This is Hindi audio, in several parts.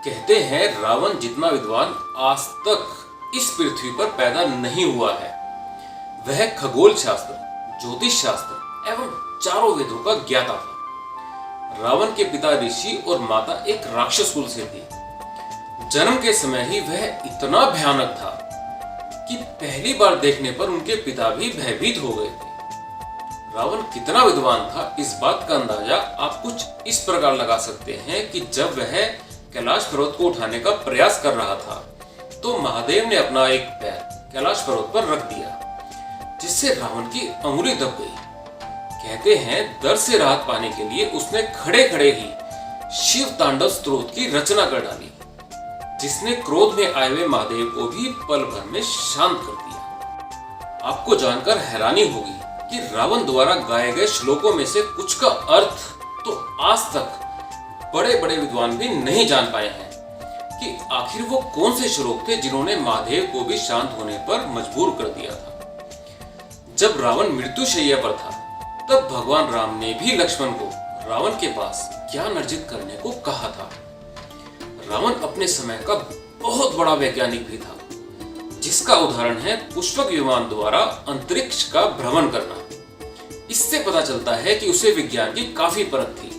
कहते हैं रावण जितना विद्वान आज तक इस पृथ्वी पर पैदा नहीं हुआ है। वह खगोल शास्त्र, ज्योतिष शास्त्र एवं चारों वेदों का ज्ञाता था। रावण के पिता ऋषि और माता एक राक्षस कुल से थी। जन्म के समय ही वह इतना भयानक था कि पहली बार देखने पर उनके पिता भी भयभीत हो गए थे। रावण कितना विद्वान था, इस बात का अंदाजा आप कुछ इस प्रकार लगा सकते हैं कि जब वह कैलाश पर्वत को उठाने का प्रयास कर रहा था तो महादेव ने अपना एक पैर कैलाश पर्वत पर रख दिया, जिससे रावण की अंगुली दब गई। कहते हैं दर्द से राहत पाने के लिए उसने खड़े खड़े ही शिव तांडव स्तोत्र की रचना कर डाली, जिसने क्रोध में आए हुए महादेव को भी पल भर में शांत कर दिया। आपको जानकर हैरानी होगी कि रावण द्वारा गाए गए श्लोकों में से कुछ का अर्थ तो आज तक बड़े बड़े विद्वान भी नहीं जान पाए हैं कि आखिर वो कौन से श्लोक थे जिन्होंने महादेव को भी शांत होने पर मजबूर कर दिया था। जब रावण मृत्युशैया पर था तब भगवान राम ने भी लक्ष्मण को रावण के पास ज्ञान अर्जित करने को कहा था। रावण अपने समय का बहुत बड़ा वैज्ञानिक भी था, जिसका उदाहरण है पुष्पक विमान द्वारा अंतरिक्ष का भ्रमण करना। इससे पता चलता है कि उसे विज्ञान की काफी परख थी।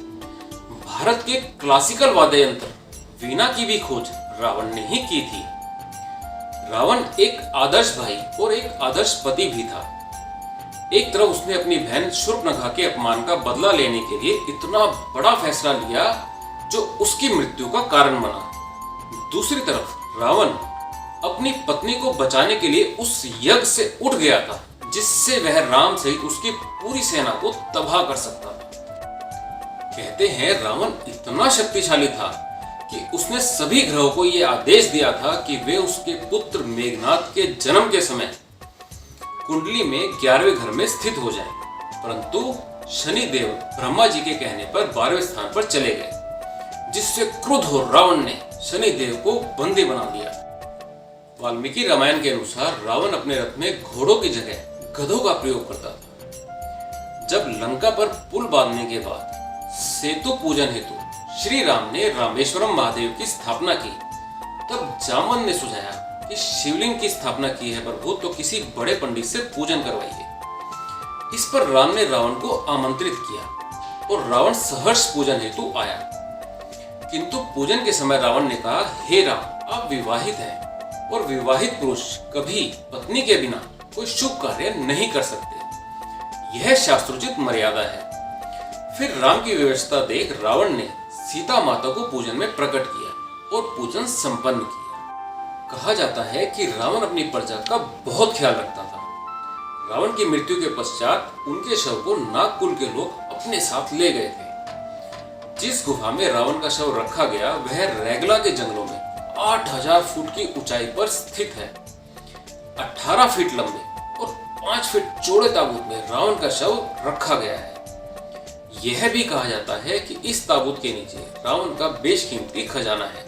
भारत के क्लासिकल वाद्य यंत्र वीणा की भी खोज रावण ने ही की थी। रावण एक आदर्श भाई और एक आदर्श पति भी था। एक तरफ उसने अपनी बहन शूर्पणखा के अपमान का बदला लेने के लिए इतना बड़ा फैसला लिया जो उसकी मृत्यु का कारण बना। दूसरी तरफ रावण अपनी पत्नी को बचाने के लिए उस यज्ञ से उठ गया था, जिससे वह राम सहित उसकी पूरी सेना को तबाह कर सकता था। कहते हैं रावण इतना शक्तिशाली था कि उसने सभी ग्रहों को यह आदेश दिया था कि वे उसके पुत्र मेघनाद के जन्म के समय कुंडली में 11वें घर में स्थित हो जाएं। परंतु शनिदेव ब्रह्मा जी के कहने पर 12वें स्थान पर चले गए, जिससे क्रुद्ध हो रावण ने शनिदेव को बंदी बना लिया। वाल्मीकि रामायण के अनुसार रावण अपने रथ में घोड़ों की जगह गधों का प्रयोग करता था। जब लंका पर पुल बांधने के बाद सेतु पूजन हेतु श्री राम ने रामेश्वरम महादेव की स्थापना की, तब जामन ने सुझाया कि शिवलिंग की स्थापना की है प्रभु, तो किसी बड़े पंडित से पूजन करवाइए। इस पर राम ने रावण को आमंत्रित किया और रावण सहर्ष पूजन हेतु आया। किंतु पूजन के समय रावण ने कहा, हे राम, आप विवाहित हैं और विवाहित पुरुष कभी पत्नी के बिना कोई शुभ कार्य नहीं कर सकते। यह शास्त्रोचित मर्यादा है। फिर राम की व्यवस्था देख रावण ने सीता माता को पूजन में प्रकट किया और पूजन संपन्न किया। कहा जाता है कि रावण अपनी प्रजा का बहुत ख्याल रखता था। रावण की मृत्यु के पश्चात उनके शव को नागकुल के लोग अपने साथ ले गए थे। जिस गुफा में रावण का शव रखा गया वह रैगला के जंगलों में 8000 फुट की ऊंचाई पर स्थित है। 18 फीट लंबे और 5 फीट चौड़े ताबूत में रावण का शव रखा गया है। यह भी कहा जाता है कि इस ताबूत के नीचे रावण का बेशकीमती खजाना है।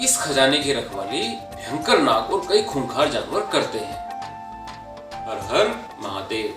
इस खजाने की रखवाली भयंकर नाग और कई खूंखार जानवर करते हैं। हर हर महादेव।